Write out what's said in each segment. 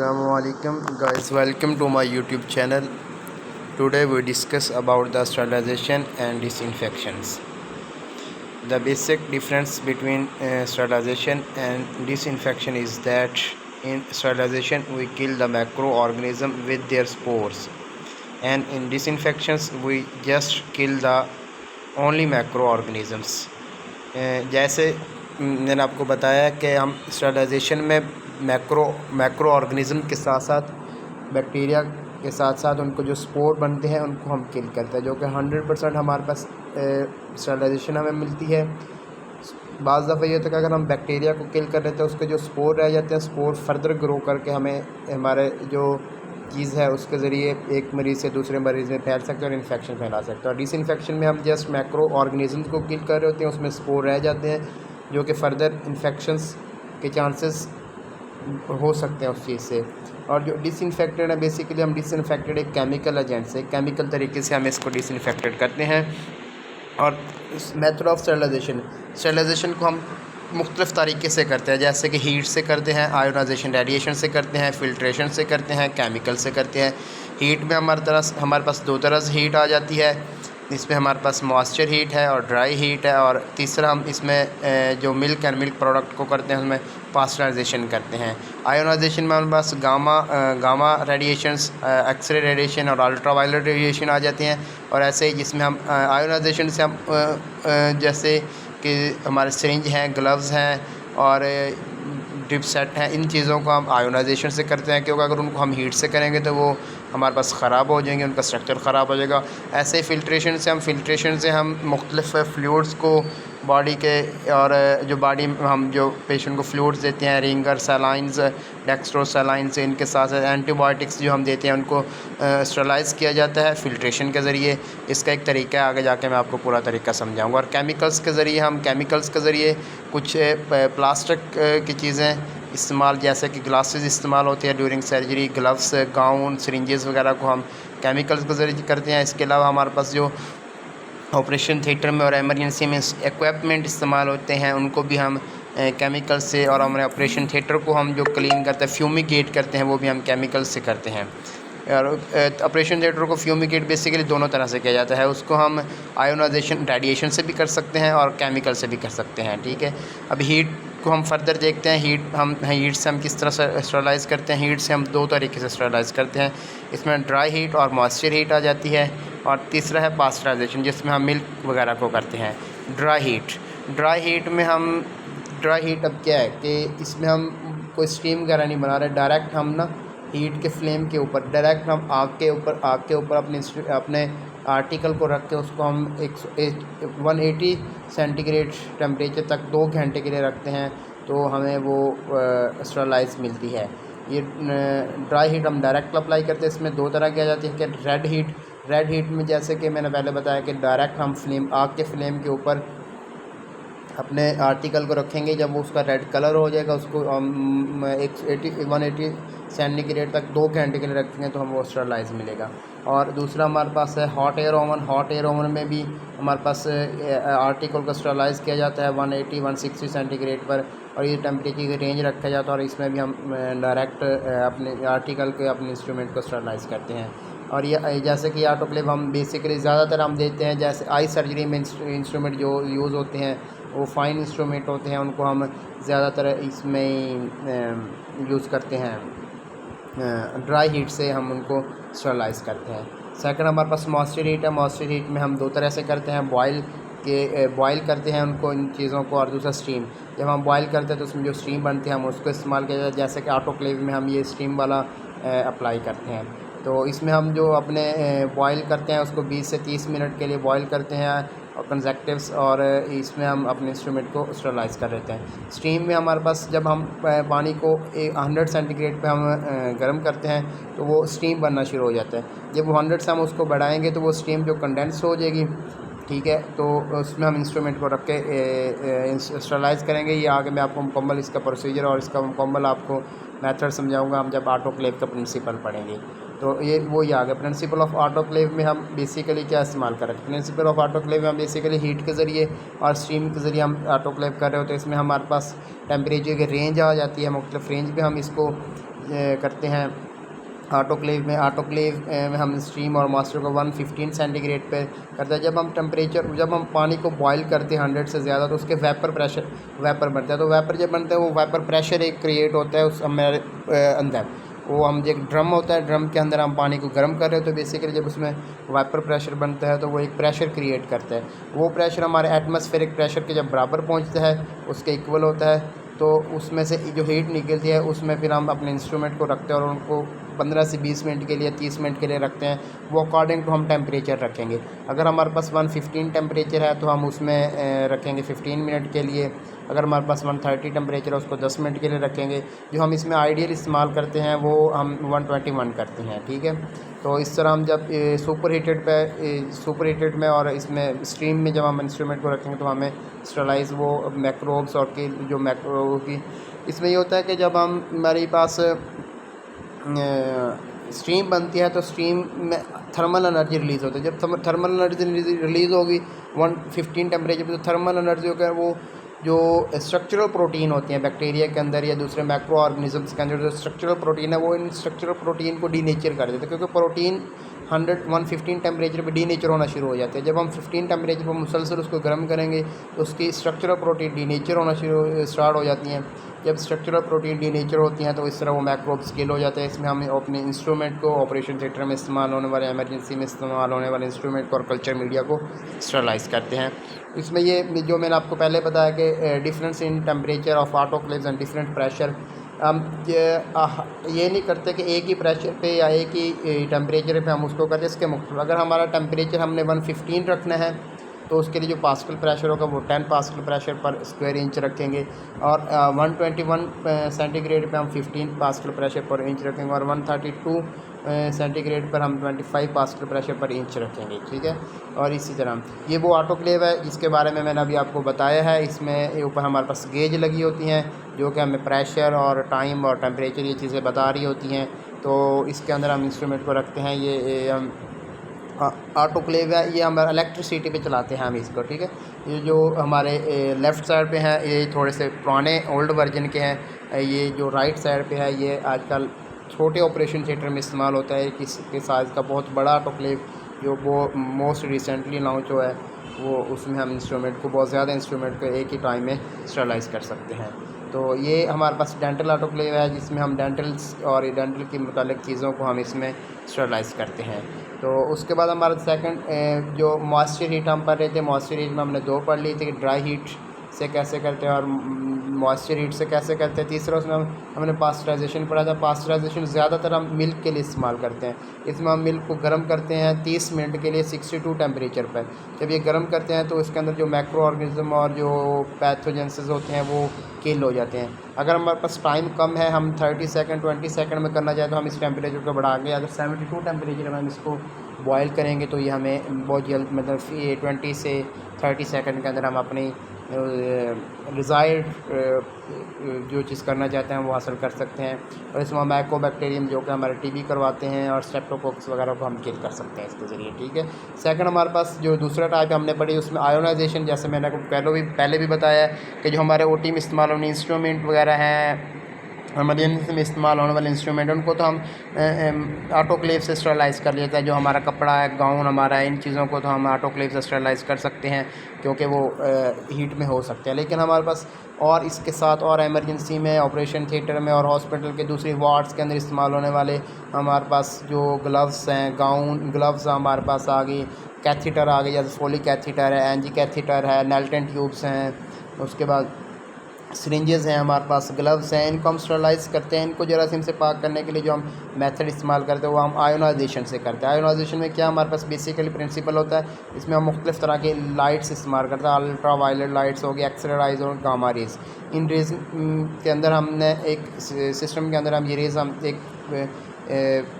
Assalamualaikum guys, welcome to my YouTube channel. Today we discuss about the sterilization and disinfections. The basic difference between sterilization and disinfection is that in sterilization we kill the microorganism with their spores, and in disinfections we just kill the only microorganisms. जैसे मैंने आपको बताया कि हम sterilisation में macro organism के साथ साथ बैक्टीरिया के साथ साथ उनको जो स्पोर बनते हैं उनको हम किल करते हैं, जो कि 100% हमारे पास स्टेरिलाइजेशन हमें मिलती है। बाज़ दफ़ा ये होता है कि अगर हम बैक्टीरिया को किल कर लेते हैं, उसके जो स्पोर रह जाते हैं, स्पोर फर्दर ग्रो करके हमें हमारे जो चीज़ है उसके ज़रिए एक मरीज़ से दूसरे मरीज़ में फैल सकते हैं और इन्फेक्शन फैला सकते हैं। और डिसइंफेक्शन में हम जस्ट मैक्रो ऑर्गेनिज़म को किल कर रहे होते हैं, उसमें स्पोर रह जाते हैं जो कि फ़र्दर इन्फेक्शंस के चांसेस हो सकते हैं उस चीज़ से। और जो डिसइंफेक्टेड है, बेसिकली हम डिसइंफेक्टेड एक केमिकल एजेंट से केमिकल तरीके से हम इसको डिसइंफेक्टेड करते हैं। और मेथड ऑफ स्टेरिलाइजेशन को हम मुख्तलिफ़ तरीके से करते हैं, जैसे कि हीट से करते हैं, आयोनाइजेशन रेडिएशन से करते हैं, फिल्ट्रेशन से करते हैं, केमिकल से करते हैं। हीट में हमारे पास दो तरह से हीट आ जाती है, इसमें हमारे पास मॉइस्चर हीट है और ड्राई हीट है। और तीसरा हम इसमें जो मिल्क एंड मिल्क प्रोडक्ट को करते हैं उसमें पास्चराइजेशन करते हैं। आयोनाइजेशन में हमारे पास गामा रेडिएशंस, एक्सरे रेडिएशन और अल्ट्रावायलेट रेडिएशन आ जाते हैं। और ऐसे ही जिसमें हम आयोनाइजेशन से हम जैसे कि हमारे सिरिंज हैं, ग्लव्स हैं और ड्रिप सेट हैं, इन चीज़ों को हम आयोनाइजेशन से करते हैं, क्योंकि अगर उनको हम हीट से करेंगे तो वो हमारे पास ख़राब हो जाएंगे, उनका स्ट्रक्चर ख़राब हो जाएगा। ऐसे ही फिल्ट्रेशन से हम मुख्तलिफ़ फ्लूइड्स को बॉडी के और जो बॉडी में हम जो पेशेंट को फ्लूइड्स देते हैं, रिंगर सलाइंस, डेक्स्ट्रोसलाइंस, इनके साथ साथ एंटीबायोटिक्स जो हम देते हैं उनको स्टेरिलाइज़ किया जाता है फ़िल्ट्रेशन के ज़रिए। इसका एक तरीका है, आगे जाके मैं आपको पूरा तरीका समझाऊँगा। और केमिकल्स के ज़रिए कुछ प्लास्टिक की चीज़ें इस्तेमाल, जैसे कि ग्लासेस इस्तेमाल होते हैं during surgery, gloves, gown, syringes वगैरह को हम केमिकल्स के ज़रिए करते हैं। इसके अलावा हमारे पास जो ऑपरेशन थिएटर में और एमरजेंसी में इक्विपमेंट इस्तेमाल होते हैं उनको भी हम केमिकल से, और हमारे ऑपरेशन थिएटर को हम जो क्लीन करते हैं, फ्यूमिगेट करते हैं, वो भी हम केमिकल से करते हैं। और ऑपरेशन थिएटर को फ्यूमिगेट बेसिकली दोनों तरह से किया जाता है, उसको हम आयोनाइजेशन रेडिएशन से भी कर सकते हैं और केमिकल से भी कर सकते हैं। ठीक है, अब हीट को हम फर्दर देखते हैं। हीट से हम किस तरह से स्टेरिलाइज़ करते हैं। हीट से हम दो तरीके से स्टेरिलाइज़ करते हैं, इसमें ड्राई हीट और मॉइस्चर हीट आ जाती है। और तीसरा है पास्चराइजेशन, जिसमें हम मिल्क वगैरह को करते हैं। ड्राई हीट अब क्या है कि इसमें हम कोई स्टीम वगैरह नहीं बना रहे, डायरेक्ट हम ना हीट के फ्लेम के ऊपर डायरेक्ट हम आग के ऊपर अपने आर्टिकल को रख के उसको हम 180 सेंटीग्रेड टेम्परेचर तक 2 घंटे के लिए रखते हैं, तो हमें वो स्टेरिलाइज मिलती है। ये ड्राई हीट हम डायरेक्ट अप्लाई करते हैं। इसमें दो तरह की आ जाती है कि रेड हीट में, जैसे कि मैंने पहले बताया कि डायरेक्ट हम आग के फ्लेम के ऊपर अपने आर्टिकल को रखेंगे, जब वो उसका रेड कलर हो जाएगा उसको हम 180 सेंटीग्रेड तक 2 घंटे के लिए रखेंगे तो हमें वो स्टेरिलाइज मिलेगा। और दूसरा हमारे पास है हॉट एयर ओवन में भी हमारे पास आर्टिकल को स्टेरिलाइज़ किया जाता है 180-160 सेंटीग्रेड पर, और ये टेम्परेचर की रेंज रखा जाता है। और इसमें भी हम डायरेक्ट अपने आर्टिकल के अपने इंस्ट्रूमेंट को स्टेरिलाइज़ करते हैं। और ये जैसे कि ऑटोक्लेव हम बेसिकली ज़्यादातर हम देते हैं, जैसे आई सर्जरी में इंस्ट्रूमेंट जो यूज़ होते हैं वो फाइन इंस्ट्रूमेंट होते हैं, उनको हम ज़्यादातर इसमें यूज़ करते हैं। ड्राई हीट से हम उनको स्टेरिलाइज़ करते हैं। सेकंड हमारे पास मॉइस्चर हीट है। मॉइस्चर हीट में हम दो तरह से करते हैं, बॉयल करते हैं उनको, इन चीज़ों को, और दूसरा स्टीम। जब हम बॉयल करते हैं तो उसमें जो स्टीम बनती है हम उसको इस्तेमाल किया जाता है, जैसे कि ऑटोक्लेव में हम ये स्टीम वाला अप्लाई करते हैं। तो इसमें हम जो अपने बॉयल करते हैं उसको 20 से 30 मिनट के लिए बॉयल करते हैं और कंजक्टिव्स, और इसमें हम अपने इंस्ट्रूमेंट को स्टेरिलाइज़ कर लेते हैं। स्टीम में हमारे पास जब हम पानी को 100 सेंटीग्रेड पे हम गर्म करते हैं तो वो स्टीम बनना शुरू हो जाता है। जब 100 से हम उसको बढ़ाएंगे तो वो स्टीम जो कंडेंस हो जाएगी, ठीक है, तो उसमें हम इंस्ट्रूमेंट को रख के स्टेरिलाइज़ करेंगे। ये आगे मैं आपको मुकम्मल इसका प्रोसीजर और इसका मुकम्मल आपको मेथड समझाऊंगा हम जब ऑटोक्लेव का प्रिंसिपल पढ़ेंगे। तो ये आ गया प्रिंसिपल ऑफ ऑटोक्लेव में हम बेसिकली क्या इस्तेमाल कर रहे हैं। प्रिंसिपल ऑफ ऑटोक्लेव में हम बेसिकली हीट के ज़रिए और स्टीम के ज़रिए हम ऑटोक्लेव कर रहे होते हैं। इसमें हमारे पास टेम्परेचर की रेंज आ जाती है, मुख्तलिफ रेंज पे हम इसको करते हैं ऑटोक्लेव में हम स्टीम और मॉइस्चर को 115 सेंटीग्रेड पे करते हैं। जब हम पानी को बॉईल करते हैं 100 से ज़्यादा, तो उसके वेपर बनता है। तो वेपर जब बनता है, वो वेपर प्रेशर एक क्रिएट होता है उस हमारे अंदर। वो हम एक ड्रम होता है, ड्रम के अंदर हम पानी को गर्म कर रहे हो, तो बेसिकली जब उसमें वाइपर प्रेशर बनता है तो वो एक प्रेशर क्रिएट करता है। वो प्रेशर हमारे एटमॉस्फेरिक प्रेशर के जब बराबर पहुंचता है, उसके इक्वल होता है, तो उसमें से जो हीट निकलती है उसमें फिर हम अपने इंस्ट्रूमेंट को रखते हैं और उनको 15 से 20 मिनट के लिए, 30 मिनट के लिए रखते हैं। वो अकॉर्डिंग टू हम टेम्परेचर रखेंगे। अगर हमारे पास 115 टेम्परेचर है तो हम उसमें रखेंगे 15 मिनट के लिए। अगर हमारे पास 130 टेम्परेचर है उसको 10 मिनट के लिए रखेंगे। जो हम इसमें आइडियल इस्तेमाल करते हैं वो हम 121 करते हैं, ठीक है। तो इस तरह हम जब सुपर हीटेड में और इसमें स्ट्रीम में जब हम इंस्ट्रूमेंट को रखेंगे तो हमें स्टरलाइज वो मैक्रोब्स और की जो मैक्रो की इसमें ये होता है कि जब हमारे पास स्ट्रीम बनती है तो स्ट्रीम में थर्मल एनर्जी रिलीज़ होती है। जब थर्मल एनर्जी रिलीज़ होगी 115 टेम्परेचर पर, तो थर्मल एनर्जी होकर वो जो स्ट्रक्चरल प्रोटीन होती हैं बैक्टीरिया के अंदर या दूसरे माइक्रो ऑर्गेनिजम्स के अंदर, जो स्ट्रक्चरल प्रोटीन है वो इन स्ट्रक्चरल प्रोटीन को डीनेचर कर देते हैं। क्योंकि प्रोटीन 115 टेम्परेचर पे डीनेचर होना शुरू हो जाते हैं। जब हम 15 टेम्परेचर पर मुसलसल उसको गर्म करेंगे तो उसकी स्ट्रक्चरल प्रोटीन डीनेचर होना स्टार्ट हो जाती हैं। जब स्ट्रक्चरल प्रोटीन डीनेचर होती हैं तो इस तरह वो मैक्रोब्स किल हो जाते हैं। इसमें हम अपने इंस्ट्रूमेंट को ऑपरेशन थिएटर में इस्तेमाल होने वाले, एमरजेंसी में इस्तेमाल होने वाले इंस्ट्रूमेंट को और कल्चर मीडिया को स्टरलाइज करते हैं। इसमें ये जो मैंने आपको पहले बताया कि difference in temperature of autoclaves and different pressure, हम ये नहीं करते कि एक ही प्रेशर पे या एक ही टेम्परेचर पे हम उसको करते। इसके मुख्तलिफ अगर हमारा टेम्परेचर हमने 115 रखना है तो उसके लिए जो पास्कल प्रेशर होगा वो 10 पास्कल प्रेशर पर स्क्वायर इंच रखेंगे, और 121 सेंटीग्रेड पे हम 15 पास्कल प्रेशर पर इंच रखेंगे, और 132 सेंटीग्रेड पर हम 25 पास्कल प्रेशर पर इंच रखेंगे, ठीक है। और इसी तरह ये वो ऑटोक्लेव है जिसके बारे में मैंने अभी आपको बताया है। इसमें ऊपर हमारे पास गेज लगी होती हैं जो कि हमें प्रेशर और टाइम और टेम्परेचर ये चीज़ें बता रही होती हैं। तो इसके अंदर हम इंस्ट्रूमेंट को रखते हैं। ये हम ऑटोक्लेव है, ये हम इलेक्ट्रिसिटी पे चलाते हैं हम इसको, ठीक है। ये जो हमारे लेफ़्ट साइड पे है ये थोड़े से पुराने ओल्ड वर्जन के हैं। ये जो राइट साइड पे है ये आजकल छोटे ऑपरेशन थिएटर में इस्तेमाल होता है। किसके साइज़ का बहुत बड़ा ऑटोक्लेव जो वो मोस्ट रिसेंटली लॉन्च हुआ है, वो उसमें हम इंस्ट्रूमेंट को, बहुत ज़्यादा इंस्ट्रूमेंट को एक ही टाइम में स्टरलाइज कर सकते हैं। तो ये हमारे पास डेंटल ऑटोक्लेव है जिसमें हम डेंटल्स और डेंटल की मुतालिक चीज़ों को हम इसमें स्टरलाइज करते हैं। तो उसके बाद हमारा सेकंड जो मॉइस्चर हीट हम पढ़ रहे थे, मॉइस्चर हीट में हमने 2 पढ़ ली थी कि ड्राई हीट से कैसे करते हैं और मॉइस्चर हीट से कैसे करते हैं। तीसरा उसमें हमने पास्चराइजेशन पढ़ा था। पास्चराइजेशन ज़्यादातर हम मिल्क के लिए इस्तेमाल करते हैं। इसमें हम मिल्क को गर्म करते हैं 30 मिनट के लिए 62 टेम्परेचर पर। जब ये गर्म करते हैं तो इसके अंदर जो माइक्रो ऑर्गेनिज्म और जो पैथोजेंसिस होते हैं वो किल हो जाते हैं। अगर हमारे पास टाइम कम है, हम 30 सेकंड 20 सेकंड में करना चाहें तो हम इस टेम्परेचर को बढ़ा के अगर 72 टेम्परेचर में हम इसको बॉयल करेंगे तो ये हमें बहुत जल्द, मतलब ये 20 से 30 सेकंड के अंदर हम अपनी डिज़ायर्ड जो चीज़ करना चाहते हैं वो हासिल कर सकते हैं। और इसमें माइकोबैक्टीरियम जो कि हमारे टीबी करवाते हैं और स्ट्रेप्टोकोकस वगैरह को हम किल कर सकते हैं इसके ज़रिए, ठीक है। सेकंड हमारे पास जो दूसरा टाइप हमने पढ़ी उसमें आयोनाइजेशन, जैसे मैंने आपको पहले भी बताया कि जो हमारे ओटी में इस्तेमाल होने इंस्ट्रूमेंट वगैरह हैं, इमरजेंसी में इस्तेमाल होने वाले इंस्ट्रूमेंट, उनको तो हम ऑटोक्लेव से स्टरलाइज कर लेते हैं। जो हमारा कपड़ा है, गाउन हमारा है, इन चीज़ों को तो हम ऑटोक्लेव से स्टरलाइज कर सकते हैं क्योंकि वो हीट में हो सकते हैं। लेकिन हमारे पास और इसके साथ और एमरजेंसी में, ऑपरेशन थिएटर में और हॉस्पिटल के दूसरी वार्ड्स के अंदर इस्तेमाल होने वाले हमारे पास जो ग्लव्स हैं, ग्लव्स हमारे पास आ गई, कैथीटर आ गई, जैसे फोलिक कैथीटर है, एनजी कैथीटर है, नेल्टन ट्यूब्स हैं, उसके बाद सिरिंजेस हैं, हमारे पास ग्लव्स हैं। इनको हम स्टरलाइज करते हैं। इनको जरासीम से पाक करने के लिए जो हम मेथड इस्तेमाल करते हैं वो हम आयोनाइजेशन से करते हैं। आयोनाइजेशन में क्या हमारे पास बेसिकली प्रिंसिपल होता है, इसमें हम मुख्तलिफ़ तरह के लाइट्स इस्तेमाल करते हैं। अल्ट्रा वायलेट लाइट्स होगी, एक्सरे राइज और गामा रेज। इन रेज के अंदर हमने एक सिस्टम के अंदर हम ये रेज हम एक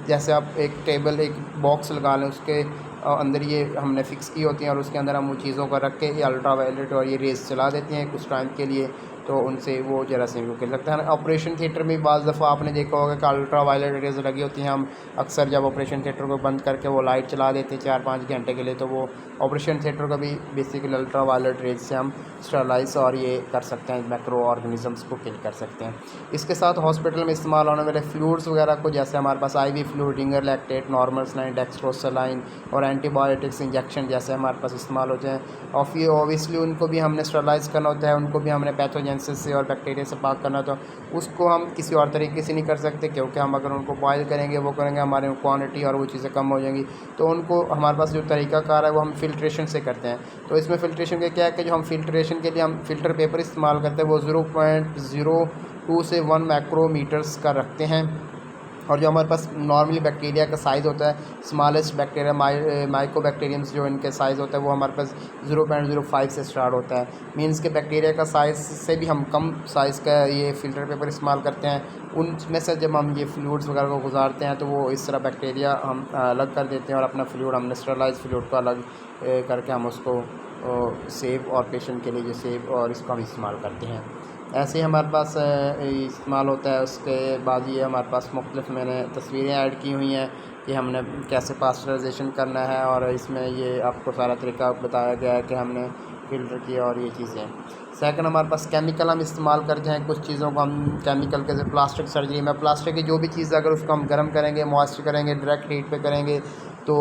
जैसे आप एक टेबल, एक बॉक्स लगा लें, उसके अंदर ये हमने फ़िक्स की होती हैं और उसके अंदर हम वो चीज़ों को रख के ये अल्ट्रा वायलेट और ये रेज चला देते हैं कुछ टाइम के लिए। तो उनसे वो जरासीम को किल सकते हैं। ऑपरेशन थिएटर में बाज़ दफ़ा आपने देखा होगा कि अल्ट्रा वायलेट रेज़ लगी होती हैं। हम अक्सर जब ऑपरेशन थिएटर को बंद करके वो लाइट चला देते हैं 4-5 घंटे के लिए, तो वो ऑपरेशन थिएटर का भी बेसिकली अल्ट्रा वायलेट रेज से हम स्टरलाइज और ये कर सकते हैं, माइक्रो ऑर्गेनिजम्स को किल कर सकते हैं। इसके साथ हॉस्पिटल में इस्तेमाल होने वाले फ्लूइड्स वगैरह को, जैसे हमारे पास IV fluid, Ringer lactate, normal saline, dextrose saline और एंटीबायोटिक्स इंजेक्शन जैसे हमारे पास इस्तेमाल होते हैं। और फिर ऑब्वियसली उनको भी हमने स्टरलाइज करना होता है, उनको भी हमने पैथोजेंसिस से और बैक्टीरिया से पाक करना होता है। उसको हम किसी और तरीके से नहीं कर सकते, क्योंकि हम अगर उनको बॉयल करेंगे, वो करेंगे, हमारे क्वांटिटी और वो चीज़ें कम हो जाएंगी। तो उनको हमारे पास जो तरीक़ाकार है वो हम फिल्ट्रेशन से करते हैं। तो इसमें फ़िल्ट्रेशन का क्या है कि जो हम फिल्ट्रेशन के लिए हम फ़िल्टर पेपर इस्तेमाल करते हैं वो 0.02 से 1 माइक्रोमीटर्स का रखते हैं। और जो हमारे पास नॉर्मली बैक्टीरिया का साइज़ होता है, स्मॉलेस्ट बैक्टीरिया माइकोबैक्टीरियम्स जो इनके साइज़ होता है वो हमारे पास 0.05 से स्टार्ट होता है। मींस के बैक्टीरिया का साइज़ से भी हम कम साइज़ का ये फ़िल्टर पेपर इस्तेमाल करते हैं। उनमें से जब हम ये फ्लूइड्स वगैरह को गुजारते हैं तो वो इस तरह बैक्टीरिया हम अलग कर देते हैं और अपना फ्लूइड, हमने स्टरलाइज फ्लूइड को अलग करके हम उसको सेव और पेशेंट के लिए जो सेव और इसको हम इस्तेमाल करते हैं। ऐसे ही हमारे पास इस्तेमाल होता है। उसके बाद ये हमारे पास मुख्तलिफ मैंने तस्वीरें ऐड की हुई हैं कि हमने कैसे पास्चराइजेशन करना है, और इसमें ये आपको सारा तरीका बताया गया है कि हमने फ़िल्टर किया और ये चीज़ें। सेकंड, हमारे पास केमिकल हम इस्तेमाल करते हैं। कुछ चीज़ों को हम केमिकल के, जैसे प्लास्टिक सर्जरी में प्लास्टिक की जो भी चीज़ अगर उसको हम गर्म करेंगे, मॉइस्ट करेंगे, डायरेक्ट हीट पे करेंगे तो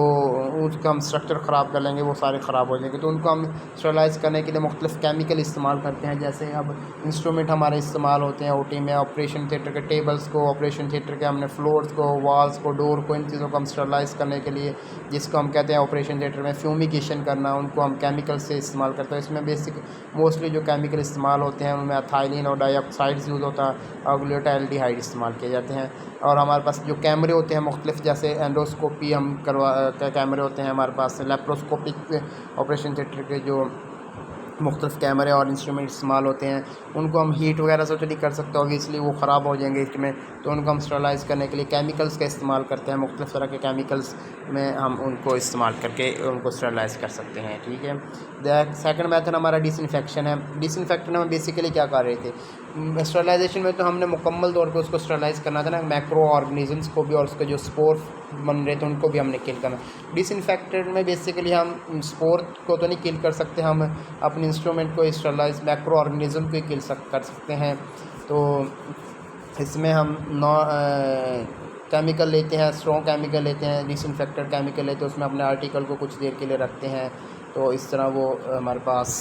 उसका हम स्ट्रक्चर ख़राब कर लेंगे, वो सारे ख़राब हो जाएंगे। तो उनको हम स्टरलाइज़ करने के लिए मुख्तलिफ़ केमिकल इस्तेमाल करते हैं। जैसे अब इंस्ट्रूमेंट हमारे इस्तेमाल होते हैं OT में, ऑपरेशन थिएटर के टेबल्स को, ऑपरेशन थिएटर के हमने फ्लोर्स को, वॉल्स को, डोर को, इन चीज़ों को हम स्टरलाइज़ करने के लिए, जिसको हम कहते हैं ऑपरेशन थिएटर में फ्यूमिगेशन करना, उनको हम केमिकल से इस्तेमाल करते हैं। इसमें बेसिक मोस्टली जो केमिकल इस्तेमाल होते हैं उनमें एथाइलिन और डाइऑक्साइड्स यूज़ होता है और ग्लूटाल्डिहाइड इस्तेमाल किए जाते हैं। और हमारे पास जो कैमरे होते हैं मुख्तलिफ, जैसे एंडोस्कोपी हम कैमरे होते हैं हमारे पास, लेप्रोस्कोपिक ऑपरेशन थिएटर के जो मुख्तलिफ कैमरे और इंस्ट्रूमेंट इस्तेमाल होते हैं, उनको हम हीट वगैरह से तो नहीं कर सकते, ऑब्वियसली वो ख़राब हो जाएंगे इसमें। तो उनको हम स्टरलाइज़ करने के लिए केमिकल्स का इस्तेमाल करते हैं। मुख्तलिफ तरह के केमिकल्स में हम उनको इस्तेमाल करके उनको स्टरलाइज़ कर सकते हैं। ठीक है। सेकंड मेथड हमारा डिसइंफेक्शन है। डिसइंफेक्शन में बेसिकली क्या कर रहे थे, स्टरलाइजेशन में तो हमने मुकम्मल तौर पर उसको स्टरलाइज़ करना था ना, मैक्रो ऑर्गेनिजम्स को भी और उसके जो स्पोर बन रहे थे उनको भी हमने किल करना। डिसइंफेक्टेड में बेसिकली हम स्पोर को तो नहीं किल कर सकते, हम अपने इंस्ट्रूमेंट को स्टरलाइज मैक्रो ऑर्गेनिज्म को ही कर सकते हैं। तो इसमें हम केमिकल लेते हैं, स्ट्रॉन्ग केमिकल लेते हैं, डिसइंफेक्टेड केमिकल लेते हैं, उसमें अपने आर्टिकल को कुछ देर के लिए रखते हैं, तो इस तरह वो हमारे पास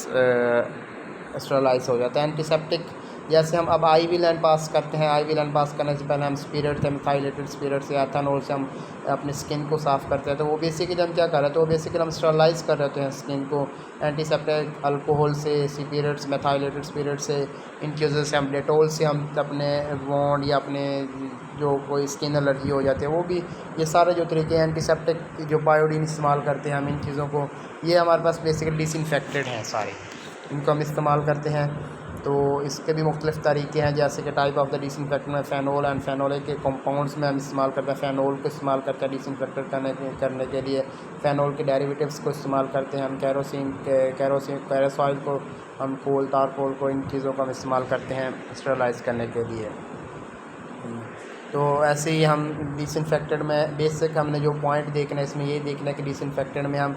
स्टरलाइज हो जाता है। एंटीसेप्टिक, जैसे हम अब IV लाइन पास करते हैं, IV लाइन पास करने से पहले हम स्पिरिट से, मिथाइलेटेड स्पिरिट से, एथेनॉल से हम अपनी स्किन को साफ़ करते हैं। तो वो बेसिकली हम क्या कर रहे हैं, तो वो बेसिकली हम स्टरलाइज़ कर रहे होते हैं स्किन को एंटीसेप्टिक अल्कोहल से, स्पिरिट्स, मिथाइलेटेड स्पिरिट से, इन चीज़ों से, हम डेटोल से हम अपने वॉन्ड या अपने जो कोई स्किन एलर्जी हो जाती है वो भी, ये सारे जो तरीके हैं एंटीसेप्टिक जो बायोडीन इस्तेमाल करते हैं हम इन चीज़ों को, ये हमारे पास बेसिकली डिसइंफेक्टेड हैं सारे, इनको हम इस्तेमाल करते हैं। तो इसके भी मुख्तलिफ़ तरीके हैं, जैसे कि टाइप ऑफ द डिसइंफेक्टेंट में फ़ेनोल एंड फ़ेनोलिक के कंपाउंड्स में हम इस्तेमाल करते हैं। फ़ेनोल को इस्तेमाल करते हैं डिसइंफेक्टेड करने के लिए, फ़ेनोल के डेरिवेटिव्स को इस्तेमाल करते हैं हम, कैरोसिन को हम, कोल, तारकोल को, इन चीज़ों का हम इस्तेमाल करते हैं स्टरलाइज़ करने के लिए। तो ऐसे ही हम डिसइंफेक्टेड में बेसिक हमने जो पॉइंट देखना है इसमें ये देखना है कि डिसइंफेक्टेड में हम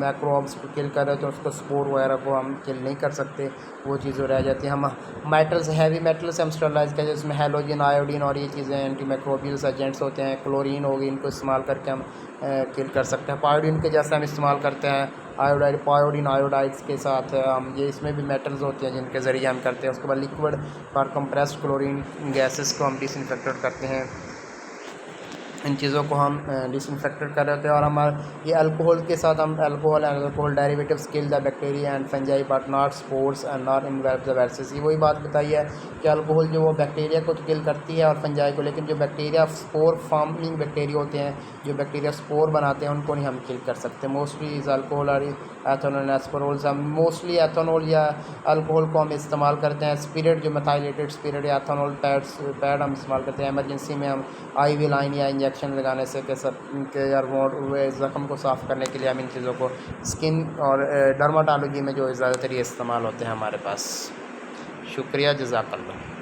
माइक्रोब्स को किल कर रहे हैं तो उसको स्पोर वगैरह को हम किल नहीं कर सकते, वो चीज़ें रह जाती हैं। हम मेटल्स, हैवी मेटल से हम स्टरलाइज करते हैं, जिसमें हैलोजन, आयोडीन और ये चीज़ें एंटी माइक्रोबियल्स एजेंट्स होते हैं, क्लोरीन होगी, इनको इस्तेमाल करके हम किल कर सकते हैं। पायोडीन के जैसे हम इस्तेमाल करते हैं आयोडाइड, पायोडीन आयोडाइड्स के साथ हम, ये इसमें भी मेटल्स होते हैं जिनके ज़रिए हम करते हैं। उसके बाद लिक्विड और कंप्रेस्ड क्लोरीन गैसेस को हम डिसइंफेक्टेड करते हैं, इन चीज़ों को हम डिसइंफेक्टेड कर रहे होते हैं। और हमारे ये अल्कोहल के साथ हम alcohol and alcohol derivatives kill the bacteria and fungi but not spores and not involve the viruses. ये वही बात बताई है कि अल्कोहल जो वो बैक्टीरिया को तो किल करती है और फंजाई को, लेकिन जो बैक्टीरिया स्पोर फॉर्मिंग बैक्टीरिया होते हैं, जो बैक्टीरिया स्पोर बनाते हैं, उनको नहीं हम किल कर सकते। मोस्टली इस अल्कोहल और एथेनॉल एस्परोल्स, हम मोस्टली एथेनॉल या अल्कोहल को हम इस्तेमाल करते हैं। स्पिरिट जो मेथाइलेटेड स्पिरिट या एथेनॉल पैड हम इस्तेमाल करते हैं। एमरजेंसी में हम IV लाइन या इंजेक्शन लगाने से के सब के या हुए ज़ख़म को साफ़ करने के लिए हम इन चीज़ों को, स्किन और डर्माटोलॉजी में जो ज़्यादातर ये इस्तेमाल होते हैं हमारे पास। शुक्रिया, जज़ाकल्लाह।